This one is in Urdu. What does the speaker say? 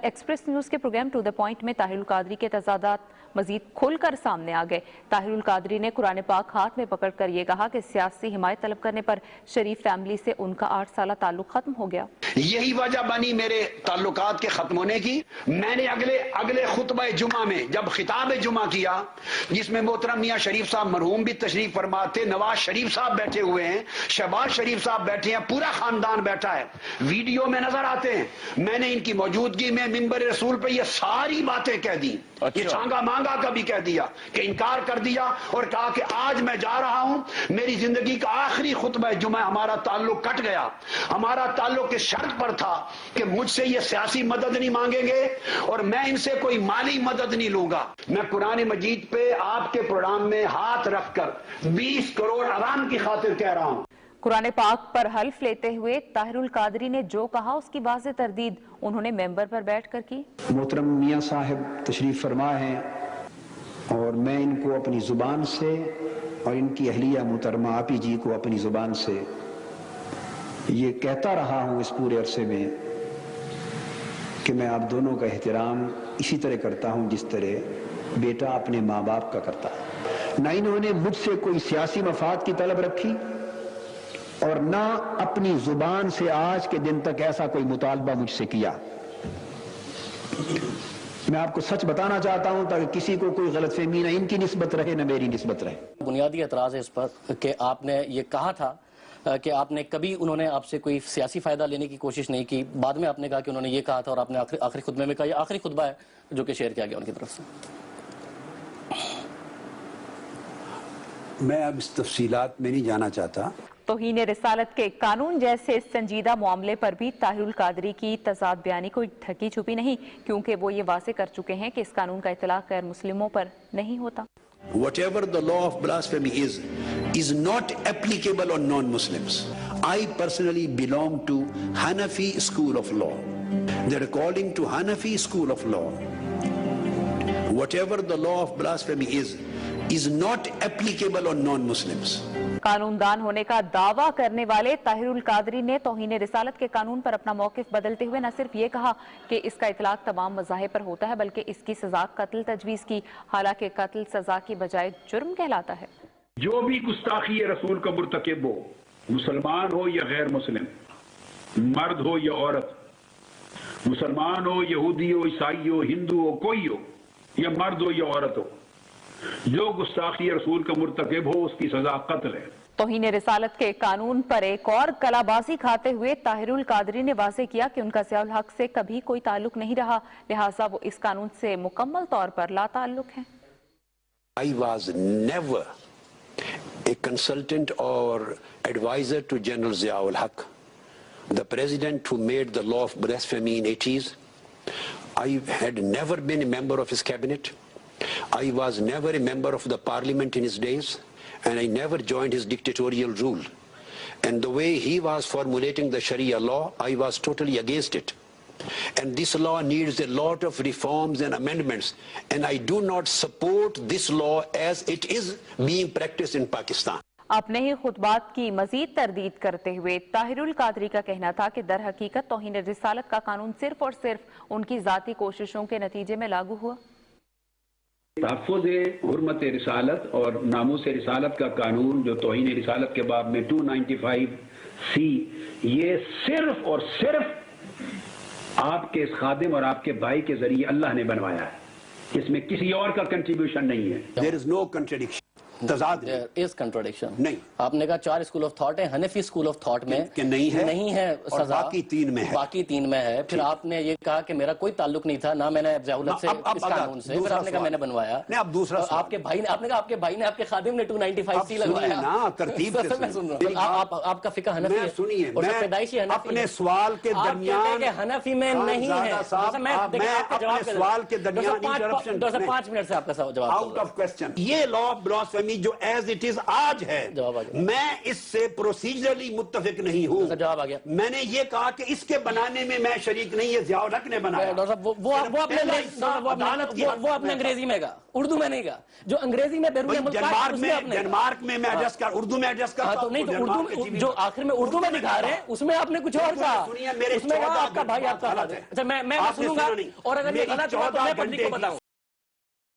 ایکسپریس نیوز کے پروگرام ٹو دا پوائنٹ میں طاہر القادری کے تضادات مزید کھل کر سامنے آ گئے۔ طاہر القادری نے قرآن پاک ہاتھ میں پکڑ کر یہ کہا کہ سیاسی حمایت طلب کرنے پر شریف فیملی سے ان کا 8 سالہ تعلق ختم ہو گیا۔ یہی وجہ بنی میرے تعلقات کے ختم ہونے کی۔ میں نے اگلے خطبہ جمعہ میں جب خطاب جمعہ کیا، جس میں محترم میاں شریف صاحب مرحوم بھی تشریف فرما تھے، نواز شریف صاحب بیٹھے ہوئے ہیں، شہباز شریف صاحب بیٹھے ہیں، پورا خاندان بیٹھا ہے، ویڈیو میں نظر آتے ہیں۔ میں نے ان کی موجودگی میں منبر رسول پہ یہ ساری باتیں کہہ دی، یہ چھانگا مانگا کا بھی کہہ دیا کہ انکار کر دیا، اور کہا کہ آج میں جا رہا ہوں، میری زندگی کا آخری خطبہ جمعہ، ہمارا تعلق کٹ گیا۔ ہمارا تعلق اس شرط پر تھا کہ مجھ سے یہ سیاسی مدد نہیں مانگیں گے اور میں ان سے کوئی مالی مدد نہیں لوں گا۔ میں قرآن مجید پہ آپ کے پروگرام میں ہاتھ رکھ کر 20 کروڑ عوام کی خاطر کہہ رہا ہوں۔ قرآن پاک پر حلف لیتے ہوئے طاہر القادری نے جو کہا اس کی واضح تردید انہوں نے ممبر پر بیٹھ کر کی۔ محترم میاں صاحب تشریف فرما ہیں اور میں ان کو اپنی زبان سے اور ان کی اہلیہ محترمہ آپی جی کو اپنی زبان سے یہ کہتا رہا ہوں اس پورے عرصے میں کہ میں آپ دونوں کا احترام اسی طرح کرتا ہوں جس طرح بیٹا اپنے ماں باپ کا کرتا ہے۔ نہ انہوں نے مجھ سے کوئی سیاسی مفاد کی طلب رکھی اور نہ اپنی زبان سے آج کے دن تک ایسا کوئی مطالبہ مجھ سے کیا۔ میں آپ کو سچ بتانا چاہتا ہوں تاکہ کسی کو کوئی غلط فہمی نہ ان کی نسبت رہے نہ میری نسبت رہے۔ بنیادی اعتراض ہے اس پر کہ آپ نے یہ کہا تھا کہ آپ نے کبھی انہوں نے آپ سے کوئی سیاسی فائدہ لینے کی کوشش نہیں کی، بعد میں آپ نے کہا کہ انہوں نے یہ کہا تھا اور آپ نے آخری خطبے میں کہا، یہ آخری خطبہ ہے جو کہ شیئر کیا گیا ان کی طرف سے۔ میں اب اس تفصیلات میں نہیں جانا چاہتا۔ توہین رسالت کے قانون جیسے سنجیدہ معاملے پر بھی طاہر القادری کی تضاد بیانی کوئی ڈھکی چھپی نہیں، کیونکہ وہ یہ واضح کر چکے ہیں کہ اس قانون کا اطلاق غیر مسلموں پر نہیں ہوتا۔ Whatever the law of blasphemy is not applicable on non-Muslims. I personally belong to Hanafi school of law. That according to Hanafi school of law, whatever the law of blasphemy is not applicable on non-Muslims. قانون دان ہونے کا دعویٰ کرنے والے طاہر القادری نے توہین رسالت کے قانون پر اپنا موقف بدلتے ہوئے نہ صرف یہ کہا کہ اس کا اطلاق تمام مذاہب پر ہوتا ہے بلکہ اس کی سزا قتل تجویز کی، حالانکہ قتل سزا کی بجائے جرم کہلاتا ہے۔ جو بھی گستاخی رسول کا مرتکب ہو، مسلمان ہو یا غیر مسلم، مرد ہو یا عورت، مسلمان ہو، یہودی ہو، عیسائی ہو، ہندو ہو، کوئی ہو، یا مرد ہو یا عورت ہو، جو گستاخی رسول کا مرتکب ہو اس کی سزا قتل ہے۔ توہین رسالت کے قانون پر ایک اور کلا بازی کھاتے ہوئے طاہر القادری نے واضح کیا کہ ان کا ضیاء الحق سے کبھی کوئی تعلق نہیں رہا، لہٰذا وہ اس قانون سے مکمل طور پر لا تعلق ہیں۔ I was never a consultant or advisor to General Zia-ul Haq, the president who made the law of blasphemy in 80s. I had never been a member of his cabinet. I was never a member of the parliament in his days, and I never joined his dictatorial rule. And the way he was formulating the Sharia law, I was totally against it. And this law needs a lot of reforms and amendments, and I do not support this law as it is being practiced in Pakistan. اپنے ہی خطبات کی مزید تردید کرتے ہوئے طاہر القادری کا کہنا تھا کہ در حقیقت توہین رسالت کا قانون صرف اور صرف ان کی ذاتی کوششوں کے نتیجے میں لاگو ہوا۔ تحفظ حرمت رسالت اور ناموس رسالت کا قانون جو توہین رسالت کے باب میں 295C، یہ صرف اور صرف آپ کے اس خادم اور آپ کے بھائی کے ذریعے اللہ نے بنوایا ہے، اس میں کسی اور کا کنٹریبیوشن نہیں ہے۔ There is no contradiction. تضاد There is contradiction. نہیں، آپ نے کہا 4 اسکول آف تھاٹ ہیں، حنفی اسکول آف تھاٹ میں کہ نہیں ہے سزا، اور باقی 3 میں ہے، باقی 3 میں ہے۔ پھر آپ نے یہ کہا کہ میرا کوئی تعلق نہیں تھا، نہ میں نے ضیاء الحق سے اس قانون سے، پھر آپ نے کہا میں نے بنوایا۔ نہیں، اب دوسرا آپ کے بھائی نے، آپ نے کہا آپ کے بھائی نے آپ کے خادم نے 295C لگوایا۔ نا ترتیب سے میں سن رہا ہوں، آپ کا فقہ حنفی ہے، سنیے، اور پیدائشی حنفی ہے۔ اپنے سوال کے درمیان حنفی میں نہیں ہے، میں اپنے سوال کے درمیان 5 منٹ سے آپ کا جواب آؤٹ آف کوسچن۔ یہ لا آف بلاسفیمی اسمبلی جو ایز اٹ از آج ہے جواب آ گیا۔ میں اس سے پروسیجرلی متفق نہیں ہوں۔ جواب آ گیا۔ میں نے یہ کہا کہ اس کے بنانے میں میں شریک نہیں، یہ ضیاء الحق نے بنایا۔ ڈاکٹر صاحب وہ آپ نے انگریزی میں کہا، اردو میں نہیں کہا۔ جو انگریزی میں بیرون ملک ڈنمارک میں میں ایڈجسٹ کر اردو میں ایڈجسٹ کرتا تو ہوں، نہیں تو اردو جو آخر میں اردو میں دکھا رہے ہیں اس میں آپ نے کچھ اور کہا، اس میں آپ کا بھائی آپ کا غلط ہے۔ اچھا میں سنوں گا، اور اگر یہ غلط ہوا تو میں پبلک کو بتاؤں۔